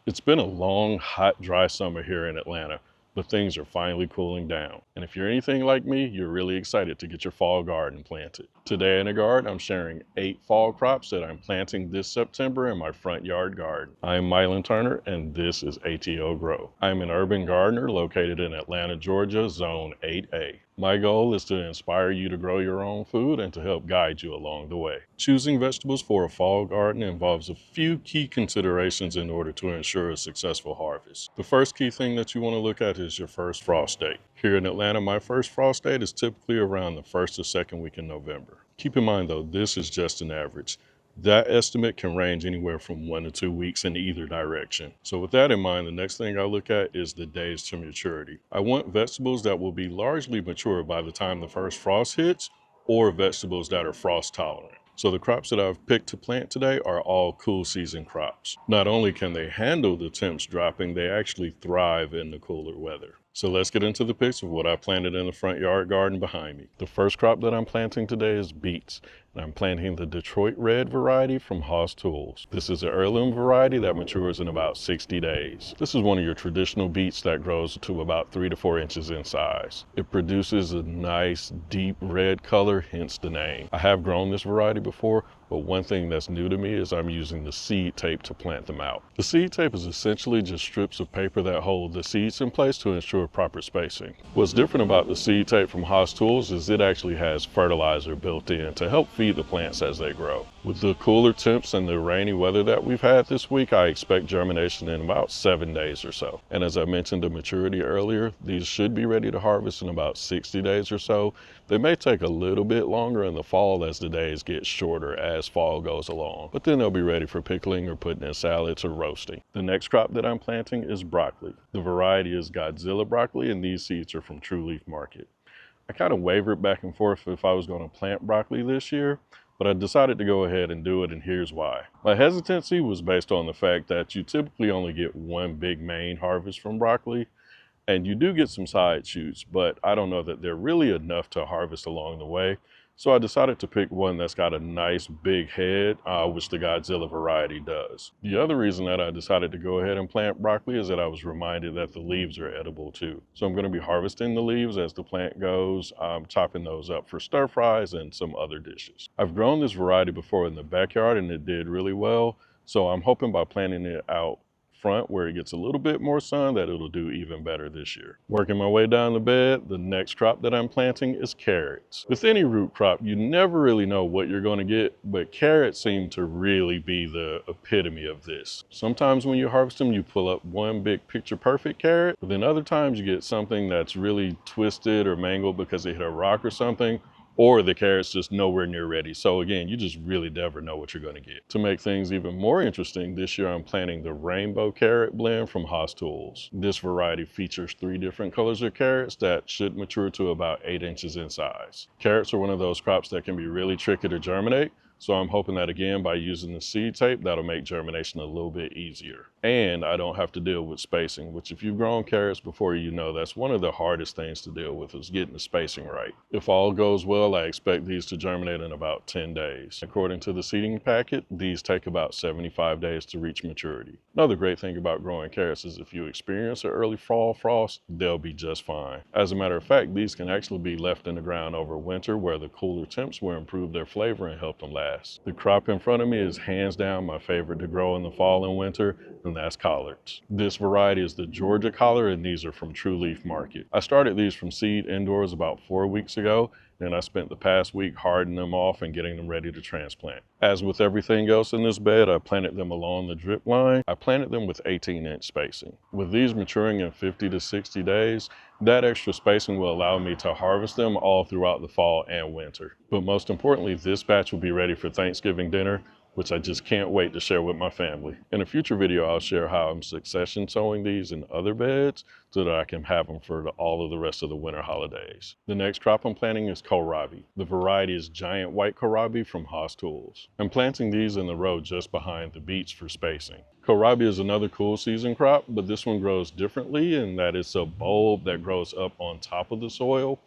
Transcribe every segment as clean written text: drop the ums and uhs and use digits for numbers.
It's been a long, hot, dry summer here in Atlanta, but things are finally cooling down. And if you're anything like me, you're really excited to get your fall garden planted. Today in the garden, I'm sharing 8 fall crops that I'm planting this September in my front yard garden. I'm Mylan Turner, and this is ATL Grow. I'm an urban gardener located in Atlanta, Georgia, Zone 8A. My goal is to inspire you to grow your own food and to help guide you along the way. Choosing vegetables for a fall garden involves a few key considerations in order to ensure a successful harvest. The first key thing that you want to look at is your first frost date. Here in Atlanta, my first frost date is typically around the first or second week in November. Keep in mind though, this is just an average. That estimate can range anywhere from 1 to 2 weeks in either direction. So with that in mind, the next thing I look at is the days to maturity. I want vegetables that will be largely mature by the time the first frost hits, or vegetables that are frost tolerant. So the crops that I've picked to plant today are all cool season crops. Not only can they handle the temps dropping, they actually thrive in the cooler weather. So let's get into the pics of what I planted in the front yard garden behind me. The first crop that I'm planting today is beets, and I'm planting the Detroit Red variety from Haas Tools. This is an heirloom variety that matures in about 60 days. This is one of your traditional beets that grows to about 3 to 4 inches in size. It produces a nice deep red color, hence the name. I have grown this variety before, but one thing that's new to me is I'm using the seed tape to plant them out. The seed tape is essentially just strips of paper that hold the seeds in place to ensure proper spacing. What's different about the seed tape from Haas Tools is it actually has fertilizer built in to help feed the plants as they grow. With the cooler temps and the rainy weather that we've had this week, I expect germination in about 7 days or so. And as I mentioned the maturity earlier, these should be ready to harvest in about 60 days or so. They may take a little bit longer in the fall as the days get shorter as fall goes along, but then they'll be ready for pickling or putting in salads or roasting. The next crop that I'm planting is broccoli. The variety is Godzilla broccoli, and these seeds are from True Leaf Market. I kind of wavered back and forth if I was going to plant broccoli this year, but I decided to go ahead and do it, and here's why. My hesitancy was based on the fact that you typically only get one big main harvest from broccoli, and you do get some side shoots, but I don't know that they're really enough to harvest along the way. So I decided to pick one that's got a nice big head, which the Godzilla variety does. The other reason that I decided to go ahead and plant broccoli is that I was reminded that the leaves are edible too. So I'm going to be harvesting the leaves as the plant goes, chopping those up for stir fries and some other dishes. I've grown this variety before in the backyard and it did really well. So I'm hoping by planting it out front where it gets a little bit more sun that it'll do even better this year. Working my way down the bed, the next crop that I'm planting is carrots. With any root crop, you never really know what you're going to get, but carrots seem to really be the epitome of this. Sometimes when you harvest them, you pull up one big picture perfect carrot, but then other times you get something that's really twisted or mangled because it hit a rock or something, or the carrot's just nowhere near ready. So again, you just really never know what you're going to get. To make things even more interesting, this year I'm planting the rainbow carrot blend from Haas Tools. This variety features 3 different colors of carrots that should mature to about 8 inches in size. Carrots are one of those crops that can be really tricky to germinate. So I'm hoping that again, by using the seed tape, that'll make germination a little bit easier. And I don't have to deal with spacing, which if you've grown carrots before, you know that's one of the hardest things to deal with is getting the spacing right. If all goes well, I expect these to germinate in about 10 days. According to the seeding packet, these take about 75 days to reach maturity. Another great thing about growing carrots is if you experience an early fall frost, they'll be just fine. As a matter of fact, these can actually be left in the ground over winter where the cooler temps will improve their flavor and help them last. The crop in front of me is hands down my favorite to grow in the fall and winter, and that's collards. This variety is the Georgia collard, and these are from True Leaf Market. I started these from seed indoors about 4 weeks ago, and I spent the past week hardening them off and getting them ready to transplant. As with everything else in this bed, I planted them along the drip line. I planted them with 18-inch spacing. With these maturing in 50 to 60 days, that extra spacing will allow me to harvest them all throughout the fall and winter. But most importantly, this batch will be ready for Thanksgiving dinner, which I just can't wait to share with my family. In a future video, I'll share how I'm succession sowing these in other beds so that I can have them for all of the rest of the winter holidays. The next crop I'm planting is kohlrabi. The variety is giant white kohlrabi from Haas Tools. I'm planting these in the row just behind the beets for spacing. Kohlrabi is another cool season crop, but this one grows differently in that it's a bulb that grows up on top of the soil.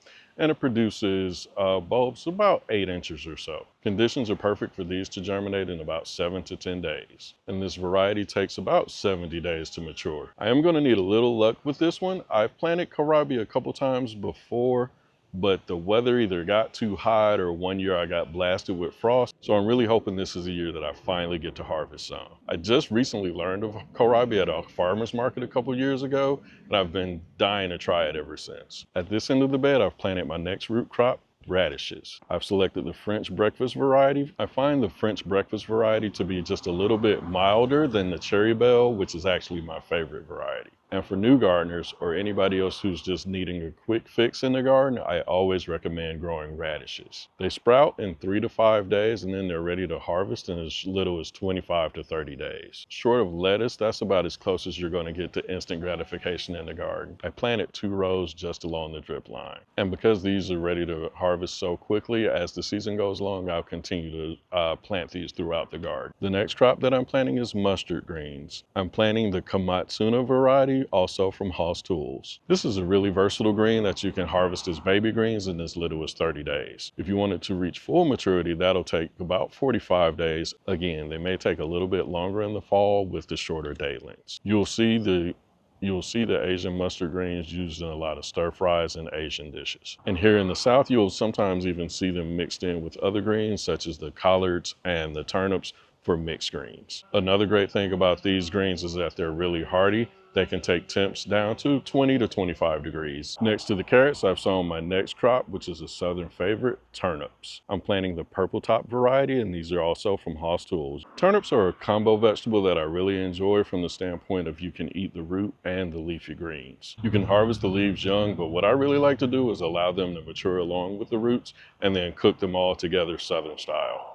and it produces bulbs about 8 inches or so. Conditions are perfect for these to germinate in about 7 to 10 days. And this variety takes about 70 days to mature. I am going to need a little luck with this one. I've planted kohlrabi a couple times before, but the weather either got too hot or one year I got blasted with frost. So I'm really hoping this is a year that I finally get to harvest some. I just recently learned of kohlrabi at a farmer's market a couple years ago, and I've been dying to try it ever since. At this end of the bed, I've planted my next root crop, radishes. I've selected the French breakfast variety. I find the French breakfast variety to be just a little bit milder than the Cherry Belle, which is actually my favorite variety. And for new gardeners or anybody else who's just needing a quick fix in the garden, I always recommend growing radishes. They sprout in 3 to 5 days and then they're ready to harvest in as little as 25 to 30 days. Short of lettuce, that's about as close as you're going to get to instant gratification in the garden. I planted 2 rows just along the drip line. And because these are ready to harvest so quickly, as the season goes along, I'll continue to plant these throughout the garden. The next crop that I'm planting is mustard greens. I'm planting the Komatsuna variety, also from Haas Tools. This is a really versatile green that you can harvest as baby greens in as little as 30 days. If you want it to reach full maturity, that'll take about 45 days. Again, they may take a little bit longer in the fall with the shorter day lengths. You'll see the Asian mustard greens used in a lot of stir fries and Asian dishes. And here in the South, you'll sometimes even see them mixed in with other greens such as the collards and the turnips for mixed greens. Another great thing about these greens is that they're really hardy. They can take temps down to 20 to 25 degrees. Next to the carrots, I've sown my next crop, which is a southern favorite, turnips. I'm planting the purple top variety, and these are also from Haas Tools. Turnips are a combo vegetable that I really enjoy from the standpoint of you can eat the root and the leafy greens. You can harvest the leaves young, but what I really like to do is allow them to mature along with the roots and then cook them all together southern style.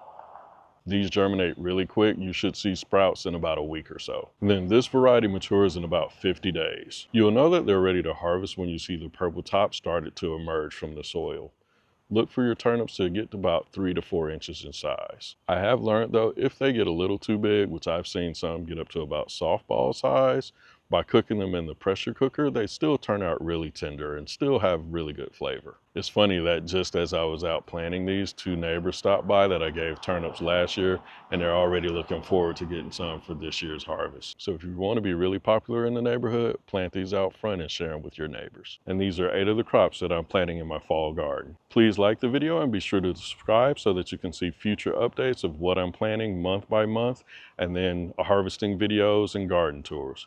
These germinate really quick. You should see sprouts in about a week or so. And then this variety matures in about 50 days. You'll know that they're ready to harvest when you see the purple top started to emerge from the soil. Look for your turnips to get to about 3 to 4 inches in size. I have learned though, if they get a little too big, which I've seen some get up to about softball size, by cooking them in the pressure cooker, they still turn out really tender and still have really good flavor. It's funny that just as I was out planting these, 2 neighbors stopped by that I gave turnips last year, and they're already looking forward to getting some for this year's harvest. So if you want to be really popular in the neighborhood, plant these out front and share them with your neighbors. And these are 8 of the crops that I'm planting in my fall garden. Please like the video and be sure to subscribe so that you can see future updates of what I'm planting month by month, and then harvesting videos and garden tours.